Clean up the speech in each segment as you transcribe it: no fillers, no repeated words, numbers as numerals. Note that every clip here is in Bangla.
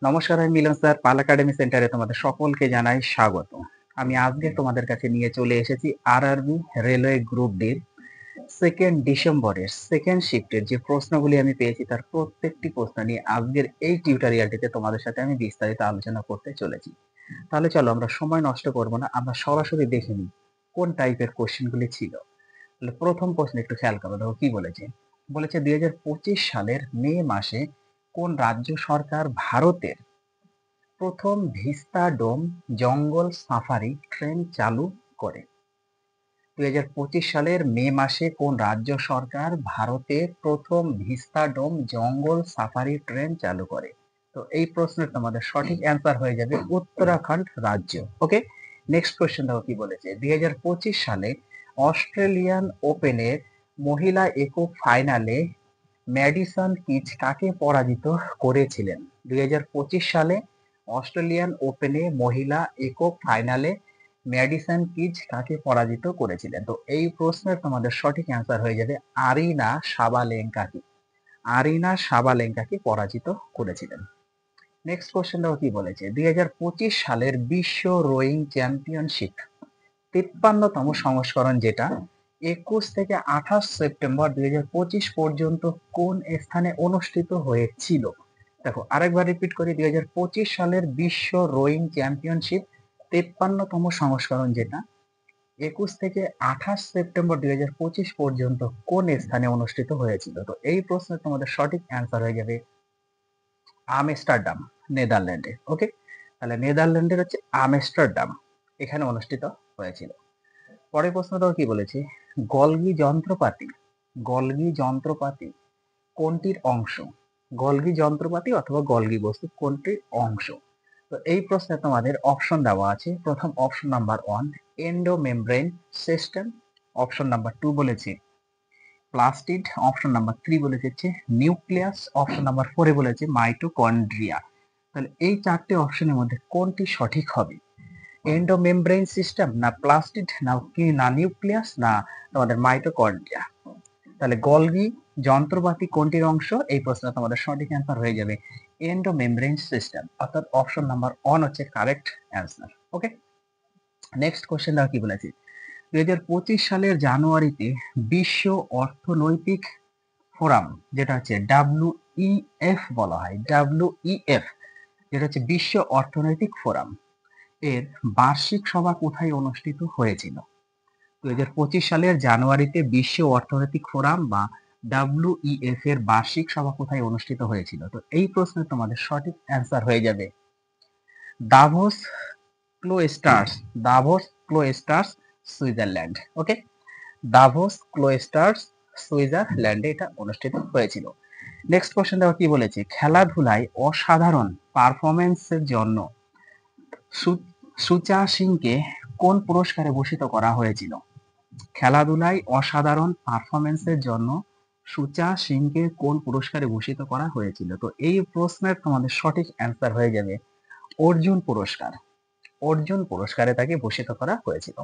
নমস্কার, আমি মিলন স্যার। পাল একাডেমি সেন্টারে তোমাদের সকলকে জানাই স্বাগত। আমি আজকে তোমাদের কাছে নিয়ে চলে এসেছি আরআরবি রেলওয়ে গ্রুপ ডির 2nd ডিসেম্বরের সেকেন্ড শিফটের যে প্রশ্নগুলি আমি পেয়েছি তার প্রত্যেকটি প্রশ্ন নিয়ে আজকের এই টিউটোরিয়ালটিতে তোমাদের সাথে আমি বিস্তারিত আলোচনা করতে চলেছি। তাহলে চলো আমরা সময় নষ্ট করব না, আমরা সরাসরি দেখে নিই কোন টাইপের কোশ্চেনগুলি ছিল। তাহলে প্রথম প্রশ্ন একটু খেয়াল করো, দেখো কি বলেছে। বলেছে 2025 সালের মে মাসে কোন রাজ্য সরকার ভারতের প্রথম ভিস্তাডোম জঙ্গল সাফারি ট্রেন চালু করে? 2025 সালের মে মাসে কোন রাজ্য সরকার ভারতে প্রথম ভিস্তাডোম জঙ্গল সাফারি ট্রেন চালু করে? তো এই প্রশ্নের তোমাদের সঠিক অ্যান্সার হয়ে যাবে উত্তরাখণ্ড রাজ্য। ওকে, নেক্সট কোশ্চেন দেখো কি বলেছে। 2025 সালে অস্ট্রেলিয়ান ওপেনের মহিলা একক ফাইনালে ম্যাডিসন কিজ কাকে পরাজিত করেছিলেন? 2025 সালে অস্ট্রেলিয়ান ওপেনে মহিলা একক ফাইনালে ম্যাডিসন কিজ কাকে পরাজিত করেছিলেন? তো এই প্রশ্নের তোমাদের সঠিক অ্যান্সার হয়ে যাবে আরিনা সাবালেঙ্কাকে। আরিনা সাবালেঙ্কাকে পরাজিত করেছিলেন। নেক্সট কোশ্চেন দেখো কি বলেছে। 2025 সালের বিশ্ব রোয়িং চ্যাম্পিয়নশিপ 53তম সংস্করণ, যেটা 21 থেকে 28 সেপ্টেম্বর 2025 পর্যন্ত কোন স্থানে অনুষ্ঠিত হয়েছিল? দেখো আরেকবার রিপিট করি, 2025 সালের বিশ্ব রোয়িং চ্যাম্পিয়নশিপ 53তম সংস্করণ, যেটা 21 থেকে 28 সেপ্টেম্বর 2025 পর্যন্ত কোন স্থানে অনুষ্ঠিত হয়েছিল? তো এই প্রশ্নের তোমাদের সঠিক অ্যান্সার হয়ে যাবে আমস্টারডাম, নেদারল্যান্ডে। ওকে, তাহলে নেদারল্যান্ডের হচ্ছে আমস্টারডাম, এখানে অনুষ্ঠিত হয়েছিল। পরের প্রশ্নটাও কি বলেছে। গলগি যন্ত্রপাতি, গলগি যন্ত্রপাতি কোনটির অংশ? গলগি যন্ত্রপাতি অথবা গলগি বস্তু কোনটির অংশ? তো এই প্রশ্নে তোমাদের অপশন দেওয়া আছে। প্রথম option number 1 endomembrane system, option number 2 বলেছে প্লাস্টিড, অপশন নাম্বার 3 বলেছে নিউক্লিয়াস, অপশন নাম্বার 4 বলেছে মাইটোকন্ড্রিয়া। তাহলে এই চারটে অপশনের মধ্যে কোনটি সঠিক হবে? এন্ডোমেমব্রেন সিস্টেম, না প্লাস্টিড, না নিউক্লিয়াস, না তোমাদের মাইটোকন্ড্রিয়া? তাহলে গলগি যন্ত্রপাতি কোনটির অংশ? এই প্রশ্ন তোমাদের সঠিক অ্যান্সার হয়ে যাবে এন্ডোমেমব্রেন সিস্টেম, অর্থাৎ অপশন নাম্বার 1 হচ্ছে কারেক্ট অ্যান্সার। ওকে, নেক্সট কোশ্চেন দেখো কি বলেছে। 2025 সালের জানুয়ারিতে বিশ্ব অর্থনৈতিক ফোরাম, যেটা হচ্ছে WEF বলা হয়, WEF, যেটা হচ্ছে বিশ্ব অর্থনৈতিক ফোরাম, এর বার্ষিক সভা কোথায় অনুষ্ঠিত হয়েছিল? 2025 সালের জানুয়ারিতে বিশ্ব অর্থনৈতিক ফোরাম বা WEF এর বার্ষিক সভা কোথায় অনুষ্ঠিত হয়েছিল? তো এই প্রশ্নে তোমাদের সঠিক অ্যান্সার হয়ে যাবে দাভোস ক্লোস্টার্স, দাভোস ক্লোস্টার্স সুইজারল্যান্ড। ওকে, দাভোস ক্লোস্টার্স সুইজারল্যান্ডে এটা অনুষ্ঠিত হয়েছিল। নেক্সট কোশ্চেন দেখো কি বলেছে। খেলাধুলায় অসাধারণ পারফরমেন্সের জন্য সুচা সিংকে কোন পুরস্কারে ভূষিত করা হয়েছিল? খেলাধুলায় অসাধারণ পারফরমেন্সের জন্য সুচা সিংকে কোন পুরস্কারে ভূষিত করা হয়েছিল? তো এই প্রশ্নের তোমাদের সঠিক অ্যান্সার হয়ে যাবে অর্জুন পুরস্কার। অর্জুন পুরস্কারে তাকে ভূষিত করা হয়েছিল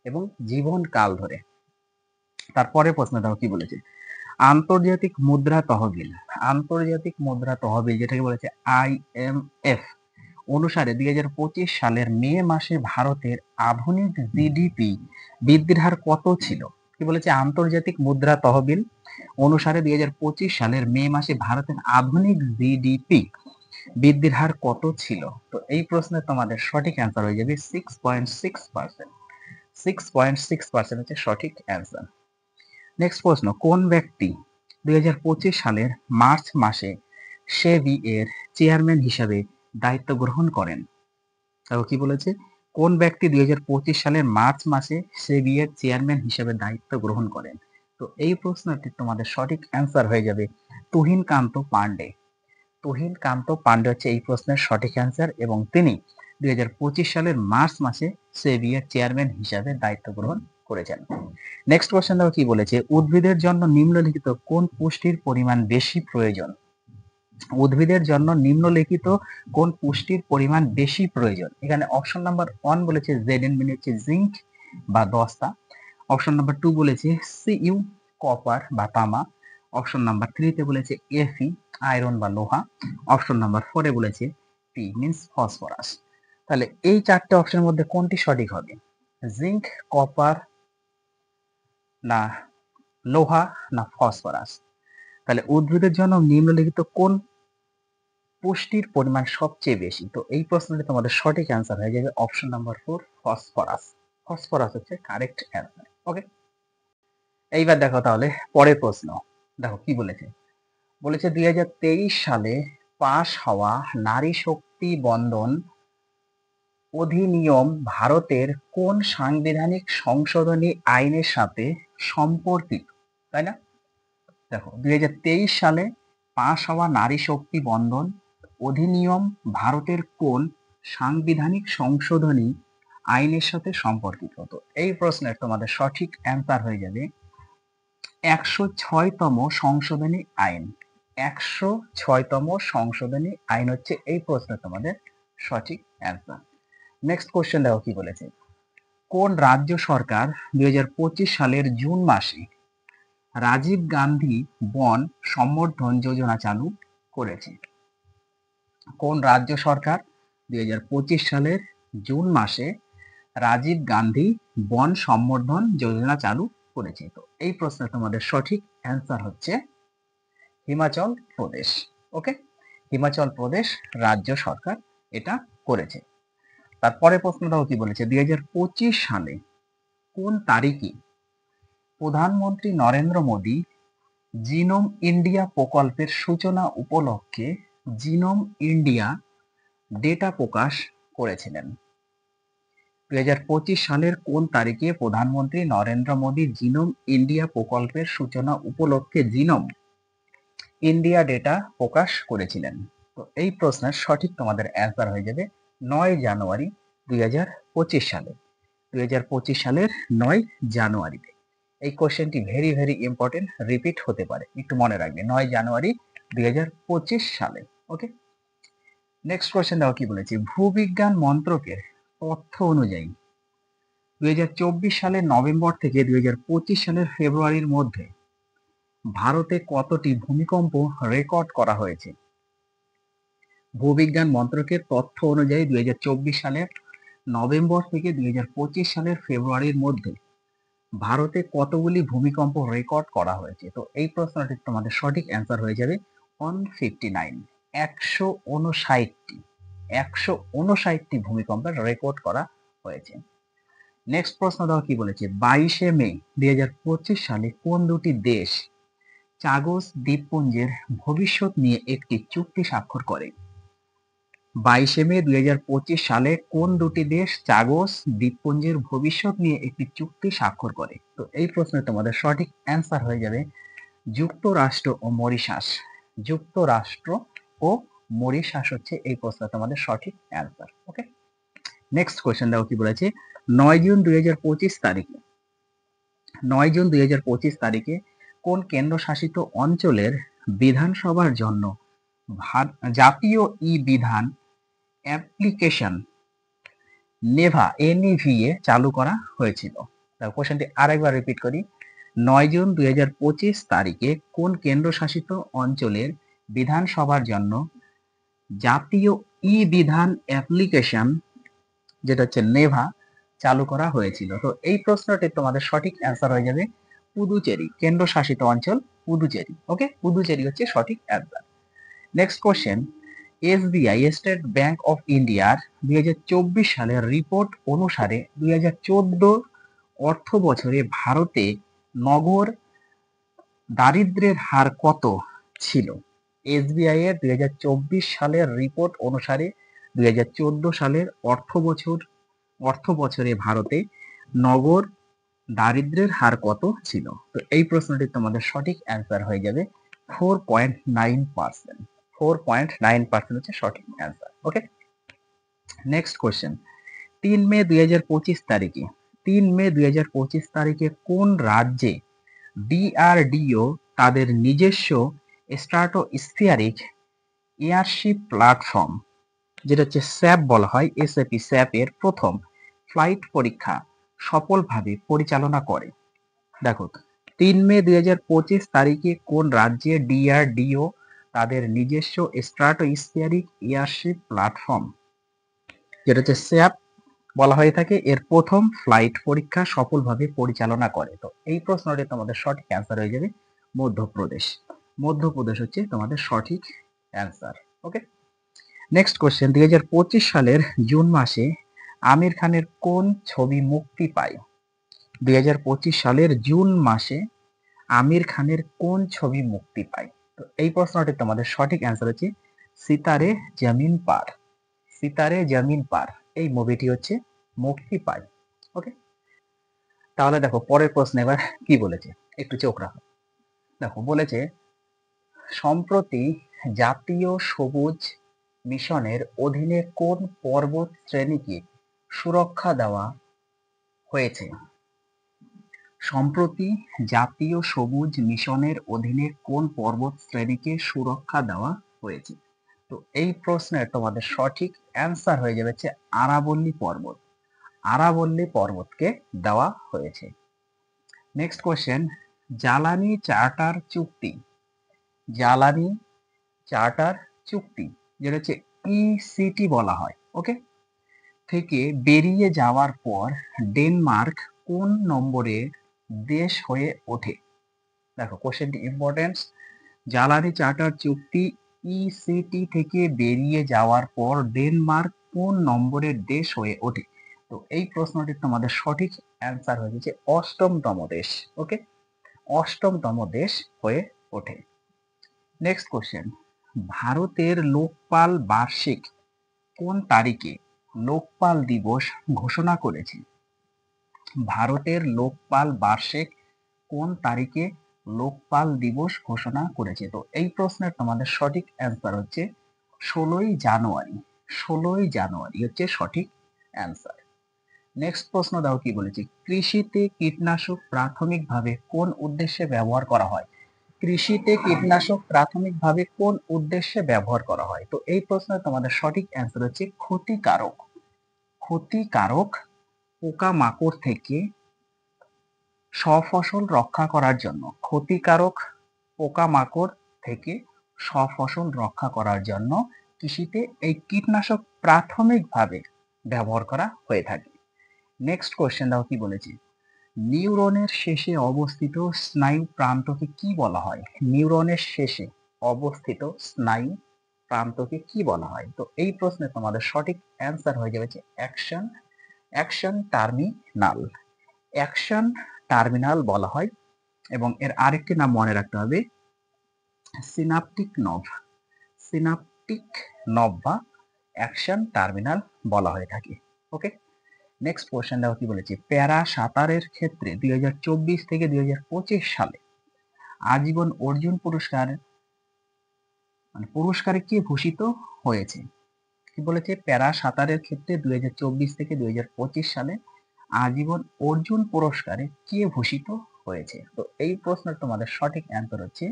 এবং জীবনকাল ধরে। তারপরে প্রশ্ন দেখো কি বলেছে। আন্তর্জাতিক মুদ্রা তহবিল, আন্তর্জাতিক মুদ্রা তহবিল যেটাকে বলেছে IMF অনুসারে 2025 সালের মে মাসে ভারতের আধুনিক জিডিপি বৃদ্ধির হার কত ছিল? কি বলেছে, আন্তর্জাতিক মুদ্রা তহবিল অনুসারে 2025 সালের মে মাসে ভারতের আধুনিক জিডিপি বৃদ্ধির হার কত ছিল? তো এই প্রশ্নের তোমাদের সঠিক অ্যান্সার হয়ে যাবে 6.6%। 6.6% হচ্ছে সঠিক অ্যান্সার। নেক্সট প্রশ্ন, কোন ব্যক্তি 2025 সালের মার্চ মাসে সেবি এর চেয়ারম্যান হিসাবে দায়িত্ব গ্রহণ করেন? তাও কি বলেছে, কোন ব্যক্তি 2025 সালের মার্চ মাসে সেবি এর চেয়ারম্যান হিসাবে দায়িত্ব গ্রহণ করেন? তো এই প্রশ্নটি তোমাদের সঠিক অ্যান্সার হয়ে যাবে তুহিন কান্ত পান্ডে। তুহিন কান্ত পান্ডে হচ্ছে এই প্রশ্নের সঠিক অ্যান্সার এবং তিনি 2025 সালের মার্চ মাসে সেবি এর চেয়ারম্যান হিসাবে দায়িত্ব গ্রহণ করেছেন। নেক্সট কোশ্চেন দেখো কি বলেছে। উদ্ভিদের জন্য নিম্নলিখিত কোন পুষ্টির পরিমাণ বেশি প্রয়োজন? উদ্ভিদের জন্য নিম্নলিখিত কোন পুষ্টির পরিমাণ বেশি প্রয়োজন? এখানে অপশন নাম্বার 1 বলেছে জেড মানে হচ্ছে জিঙ্ক বা দস্তা, অপশন নাম্বার 2 বলেছে সিইউ কপার বা তামা, অপশন নাম্বার 3 তে বলেছে এফি আয়রন বা লোহা, অপশন নাম্বার 4 এ বলেছে পি মিন্স ফসফরাস। তাহলে এই চারটে অপশনের মধ্যে কোনটি সঠিক হবে? জিঙ্ক, কপার, না লোহা, না ফসফরাস? তাহলে উদ্ভিদের জন্য নিম্নলিখিত কোন পুষ্টির পরিমাণ সবচেয়ে বেশি? তো এই প্রশ্নটি তোমাদের সঠিক অ্যান্সার হয়ে যাবে অপশন নাম্বার 4, ফসফরাস। ফসফরাস হচ্ছে কারেক্ট অ্যান্সার। ওকে, এইবার দেখো তাহলে পরের প্রশ্ন। দেখো কি বলেছে, বলেছে 2023 সালে পাশ হওয়া নারী শক্তি বন্ধন অধিনিয়ম ভারতের কোন সাংবিধানিক সংশোধনী আইনের সাথে সম্পর্কিত? তাই না? দেখো 2023 সালে পাশ হওয়া নারী শক্তি বন্ধন অধিনিয়ম ভারতের কোন সাংবিধানিক সংশোধনী আইনের সাথে সম্পর্কিত? তো এই প্রশ্নের তোমাদের সঠিক অ্যান্সার হয়ে যাবে 106তম সংশোধনী আইন। 106তম সংশোধনী আইন হচ্ছে এই প্রশ্নের তোমাদের সঠিক অ্যান্সার। নেক্সট কোশ্চেন দেখো কি বলেছে, কোন রাজ্য সরকার 2025 সালের জুন মাসে রাজীব গান্ধী বন সম্বর্ধন যোজনা চালু করেছে? কোন রাজ্য সরকার 2025 সালের জুন মাসে রাজীব গান্ধী বন সম্বর্ধন যোজনা চালু করেছে? তো এই প্রশ্নের তোমাদের সঠিক অ্যান্সার হচ্ছে হিমাচল প্রদেশ। ওকে, হিমাচল প্রদেশ রাজ্য সরকার এটা করেছে। তারপরে প্রশ্নটাও কি বলেছে, 2025 সালে কোন তারিখে প্রধানমন্ত্রী নরেন্দ্র মোদী জিনোম ইন্ডিয়া প্রকল্পের সূচনা উপলক্ষে জিনোম ইন্ডিয়া ডেটা প্রকাশ করেছিলেন? 2025 সালের কোন তারিখে প্রধানমন্ত্রী নরেন্দ্র মোদী জিনোম ইন্ডিয়া প্রকল্পের সূচনা উপলক্ষে জিনোম ইন্ডিয়া ডেটা প্রকাশ করেছিলেন? তো এই প্রশ্নের সঠিক তোমাদের অ্যান্সার হয়ে যাবে 9 জানুয়ারি 2025 সালে। 2025 সালের 9 জানুয়ারিতে। এই কোশ্চেনটি ভেরি ভেরি ইম্পর্টেন্ট, রিপিট হতে পারে, একটু মনে রাখবে 9 জানুয়ারি 2025 সালে। ওকে, নেক্সট কোশ্চেন দেখো কি বলেছে, ভূবিজ্ঞান মন্ত্রকের তথ্য অনুযায়ী 2024 সালের নভেম্বর থেকে 2025 সালের ফেব্রুয়ারির মধ্যে ভারতে কতটি ভূমিকম্প রেকর্ড করা হয়েছে? ভূবিজ্ঞান মন্ত্রকের তথ্য অনুযায়ী 2024 সালের নভেম্বর থেকে 2025 সালের ফেব্রুয়ারির মধ্যে ভারতে কতগুলি ভূমিকম্প রেকর্ড করা হয়েছে? তো এই প্রশ্নটির তোমাদের সঠিক অ্যান্সার হয়ে যাবে 159, 159টি। 159টি ভূমিকম্পের রেকর্ড করা হয়েছে। নেক্সট প্রশ্ন দাও কি বলেছে, 22 মে 2025 সালে কোন দুটি দেশ চাগোস দ্বীপপুঞ্জের ভবিষ্যৎ নিয়ে একটি চুক্তি স্বাক্ষর করে? 22 মে 2025 সালে কোন দুটি দেশ চাগোস দ্বীপপুঞ্জের ভবিষ্যৎ নিয়ে একটি চুক্তি স্বাক্ষর করে? তো এই প্রশ্নে তোমাদের সঠিক অ্যান্সার হয়ে যাবে যুক্তরাষ্ট্র ও মরিশাস। যুক্তরাষ্ট্র ও মরিশাস হচ্ছে এই প্রশ্নে তোমাদের সঠিক অ্যান্সার। ওকে, নেক্সট কোশ্চেন দেখো কি বলেছে, 9 জুন 2025 তারিখে 9 জুন 2025 তারিখে কোন কেন্দ্রশাসিত অঞ্চলের বিধানসভার জন্য জাতীয় ই বিধান অ্যাপ্লিকেশন নেভা NEVA চালু করা হয়েছিল? কোশ্চেনটি আরেকবার রিপিট করি, 9 জুন 2025 তারিখে কোন কেন্দ্রশাসিত অঞ্চলের বিধানসভার জন্য জাতীয় ই বিধান অ্যাপ্লিকেশন যেটা হচ্ছে নেভা চালু করা হয়েছিল? তো এই প্রশ্নটির তোমাদের সঠিক অ্যান্সার হয়ে যাবে পুদুচেরি, কেন্দ্রশাসিত অঞ্চল পুদুচেরি। ওকে, পুদুচেরি হচ্ছে সঠিক answer. Next question, SBI state bank of ইন্ডিয়ার 2024 সালের রিপোর্ট অনুসারে 2014 অর্থ বছরে ভারতে নগর দারিদ্র্যের হার কত ছিল? SBI এর 2024 সালের রিপোর্ট অনুসারে 2014 সালের অর্থ বছরে ভারতে নগর দারিদ্র্যের হার কত ছিল? তো এই প্রশ্নটির তোমাদের সঠিক অ্যান্সার হয়ে যাবে 4.9%। 4.9% হচ্ছে সঠিক অ্যান্সার। ওকে, নেক্সট কোশ্চেন, 3 মে 2025 তারিখে 3 মে 2025 তারিখে কোন রাজ্যে DRDO তাদের নিজস্ব স্ট্রাটোস্ফিয়ারিক এয়ারশিপ প্ল্যাটফর্ম যেটা হচ্ছে স্যাপ বলা হয়, SAP স্যাপ এর প্রথম ফ্লাইট পরীক্ষা সফলভাবে পরিচালনা করে? দেখো 3 মে 2025 তারিখে কোন রাজ্যে DRDO তাদের নিজস্ব স্ট্র্যাটোস্ফিয়ারিক এয়ারশিপ প্ল্যাটফর্ম, যেটা হচ্ছে স্যাপ বলা হয়ে থাকে, এর প্রথম ফ্লাইট পরীক্ষা সফলভাবে পরিচালনা করে। তো এই প্রশ্নটি তোমাদের সঠিক অ্যান্সার হয়ে যাবে মধ্যপ্রদেশ। মধ্যপ্রদেশ হচ্ছে তোমাদের সঠিক অ্যান্সার। ওকে, নেক্সট কোশ্চেন, 2025 সালের জুন মাসে আমির খানের কোন ছবি মুক্তি পায়? 2025 সালের জুন মাসে আমির খানের কোন ছবি মুক্তি পায়? তো এই প্রশ্নটি তোমাদের সঠিক অ্যান্সার হচ্ছে সিতারে জমিন পার। সিতারে জমিন পার এই মুভিটি হচ্ছে মুক্তি পায়। ওকে, তাহলে দেখো পরের প্রশ্ন এবার কি বলেছে, একটু চোখ রাখো। দেখো বলেছে, সম্প্রতি জাতীয় সবুজ মিশনের অধীনে কোন পর্বত শ্রেণীকে সুরক্ষা দেওয়া হয়েছে? সম্প্রতি জাতীয় সবুজ মিশনের অধীনে কোন পর্বত শ্রেণীকে সুরক্ষা দেওয়া হয়েছে? তো এই প্রশ্নের তোমাদের সঠিক অ্যান্সার হয়ে যাবে হচ্ছে আরাবল্লী পর্বত। আরাবল্লী পর্বতকে দেওয়া হয়েছে। নেক্সট কোশ্চেন, জ্বালানি চার্টার চুক্তি, জ্বালানি চার্টার চুক্তি যেটা হচ্ছে ইসিটি বলা হয়, ওকে, থেকে বেরিয়ে যাওয়ার পর ডেনমার্ক কোন নম্বরের দেশ হয়ে ওঠে? দেখো কোশ্চেনটি ইম্পর্টেন্স, জ্বালানি চার্টার চুক্তি ইসিটি থেকে বেরিয়ে যাওয়ার পর ডেনমার্ক কোন নম্বরের দেশ হয়ে ওঠে? তো এই প্রশ্নটি তোমাদের সঠিক অ্যান্সার হয়ে গেছে অষ্টমতম দেশ। ওকে, অষ্টমতম দেশ হয়ে ওঠে। নেক্সট কোশ্চেন, ভারতের লোকপাল বার্ষিক কোন তারিখে লোকপাল দিবস ঘোষণা করেছে? ভারতের লোকপাল বার্ষিক কোন তারিখে লোকপাল দিবস ঘোষণা করেছে? তো এই প্রশ্নের তোমাদের সঠিক অ্যান্সার হচ্ছে 16ই জানুয়ারি। 16ই জানুয়ারি হচ্ছে সঠিক অ্যান্সার। নেক্সট প্রশ্ন দাও কি বলেছে, কৃষিতে কীটনাশক প্রাথমিকভাবে কোন উদ্দেশ্যে ব্যবহার করা হয়? কৃষিতে কীটনাশক প্রাথমিকভাবে কোন উদ্দেশ্যে ব্যবহার করা হয়? তো এই প্রশ্নের তোমাদের সঠিক অ্যান্সার হচ্ছে ক্ষতিকারক, ক্ষতিকারক পোকামাকড় থেকে সফসল রক্ষা করার জন্য, ক্ষতিকারক পোকামাকড় থেকে সফসল রক্ষা করার জন্য কৃষিতে এই কীটনাশক প্রাথমিকভাবে ব্যবহার করা হয়ে থাকে। নেক্সট কোশ্চেন দাও কি বলেছি, নিউরনের শেষে অবস্থিত স্নায়ু প্রান্তকে কি বলা হয়? নিউরনের শেষে অবস্থিত স্নায়ু প্রান্তকে কি বলা হয়? তো এই প্রশ্নে তোমাদের সঠিক অ্যান্সার হয়ে যাবে যে action, action terminal, action terminal বলা হয়। এবং এর আরেকটি নাম মনে রাখতে হবে সিনাপটিক নভ, সিনাপটিক নভ বা অ্যাকশন টার্মিনাল বলা হয়ে থাকে। ওকে, নেক্সট কোশ্চেন দেখো কি বলেছে, প্যারা সাঁতারের ক্ষেত্রে 2024 থেকে 2025 সালে আজীবন অর্জুন পুরস্কার পুরস্কারে কে ভূষিত হয়েছে? কি বলেছে, প্যারা সাঁতারের ক্ষেত্রে 2024 থেকে 2025 সালে আজীবন অর্জুন পুরস্কারে কে ভূষিত হয়েছে? তো এই প্রশ্নের তোমাদের সঠিক অ্যান্সার হচ্ছে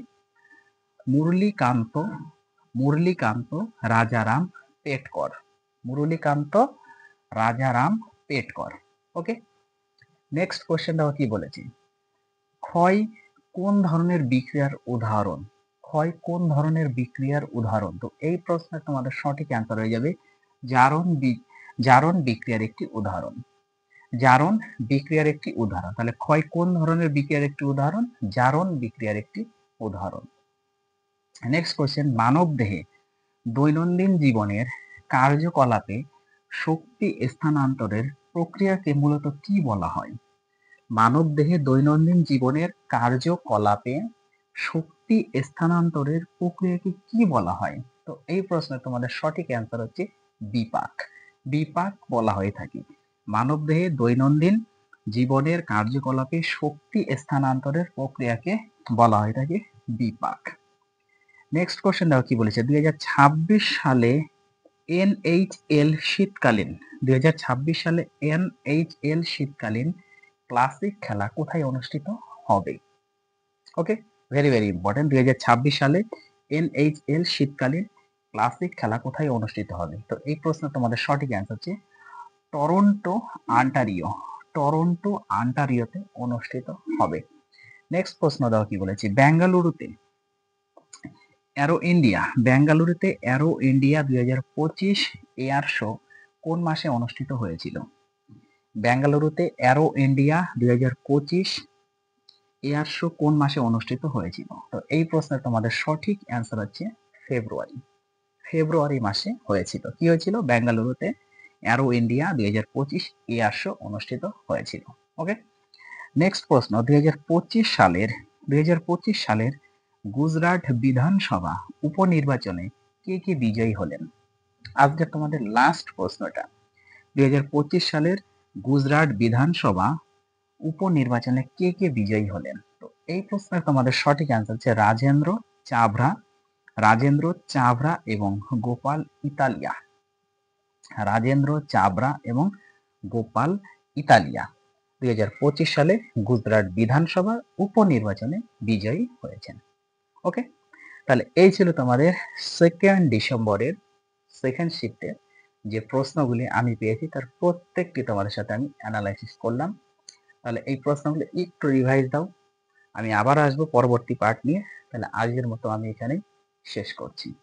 মুরলীকান্ত, মুরলীকান্ত রাজারাম পেটকর, মুরলীকান্ত রাজারাম পেটকর। ওকে, নেক্সট কোশ্চেন দেখো কি বলেছে, ক্ষয় কোন ধরনের বিক্রিয়ার উদাহরণ? ক্ষয় কোন ধরনের বিক্রিয়ার উদাহরণ? তো এই প্রশ্নের তোমাদের সঠিক অ্যান্সার হয়ে যাবে জারণ, জারণ বিক্রিয়ার একটি উদাহরণ, জারণ বিক্রিয়ার একটি উদাহরণ। তাহলে ক্ষয় কোন ধরনের বিক্রিয়ার একটি উদাহরণ? জারণ বিক্রিয়ার একটি উদাহরণ। নেক্সট কোশ্চেন, মানব দেহে দৈনন্দিন জীবনের কার্যকলাপে শক্তি স্থানান্তরের প্রক্রিয়াকে মূলত কি বলা হয়? মানব দেহে দৈনন্দিন জীবনের কার্যকলাপে শক্তি স্থানান্তরের প্রক্রিয়াকে কি বলা হয়? তো এই প্রশ্নের তোমাদের সঠিক অ্যান্সার হচ্ছে বিপাক, বিপাক বলা হয়ে থাকে। মানব দেহে দৈনন্দিন জীবনের কার্যকলাপে শক্তি স্থানান্তরের প্রক্রিয়াকে বলা হয়ে থাকে বিপাক। নেক্সট কোশ্চেন দেখো কি বলেছে, 2026 সালে এনএইচএল শীতকালীন, 2026 সালে এনএইচএল শীতকালীন ক্লাসিক খেলা কোথায় অনুষ্ঠিত হবে? ওকে, ভেরি ভেরি ইম্পর্টেন্ট, 2026 সালে এনএইচএল শীতকালীন ক্লাসিক খেলা কোথায় অনুষ্ঠিত হবে? তো এই প্রশ্ন তোমাদের সঠিক অ্যান্সার হচ্ছে টরন্টো, অন্টারিও, টরন্টো অন্টারিওতে অনুষ্ঠিত হবে। নেক্সট প্রশ্ন দাও কি বলেছি, বেঙ্গালুরুতে অ্যারো ইন্ডিয়া, বেঙ্গালুরুতে অ্যারো ইন্ডিয়া 2025 এয়ার শো কোন মাসে অনুষ্ঠিত হয়েছিল? বেঙ্গালুরুতে অ্যারো ইন্ডিয়া 2025 এয়ার শো কোন মাসে অনুষ্ঠিত হয়েছিল? তো এই প্রশ্নের তোমাদের সঠিক অ্যান্সার হচ্ছে ফেব্রুয়ারি। ফেব্রুয়ারি মাসে হয়েছিল। কি হয়েছিল? বেঙ্গালুরুতে অ্যারো ইন্ডিয়া 2025 এয়ার শো অনুষ্ঠিত হয়েছিল। ওকে, নেক্সট প্রশ্ন, 2025 সালের গুজরাট বিধানসভা উপনির্বাচনে কে বিজয়ী হলেন? আজকে তোমাদের লাস্ট প্রশ্নটা। 2025 সালের গুজরাট বিধানসভা উপনির্বাচনে কে বিজয়ী হলেন? তো এই প্রশ্নের তোমাদের সঠিক অ্যান্সার হচ্ছে রাজেন্দ্র চাভরা এবং গোপাল ইতালিয়া। রাজেন্দ্র চাভরা এবং গোপাল ইতালিয়া 2025 সালে গুজরাট বিধানসভা উপনির্বাচনে বিজয়ী হয়েছেন। ওকে, তাহলে এই ছিল তোমাদের 2nd ডিসেম্বরের সেকেন্ড শিফটের যে প্রশ্নগুলি আমি পেয়েছি তার প্রত্যেকটি তোমাদের সাথে আমি অ্যানালাইসিস করলাম। তাহলে এই প্রশ্নগুলো একটু রিভাইজ দাও, আমি আবার আসবো পরবর্তী পার্ট নিয়ে। তাহলে আজকের মতো আমি এখানেই শেষ করছি।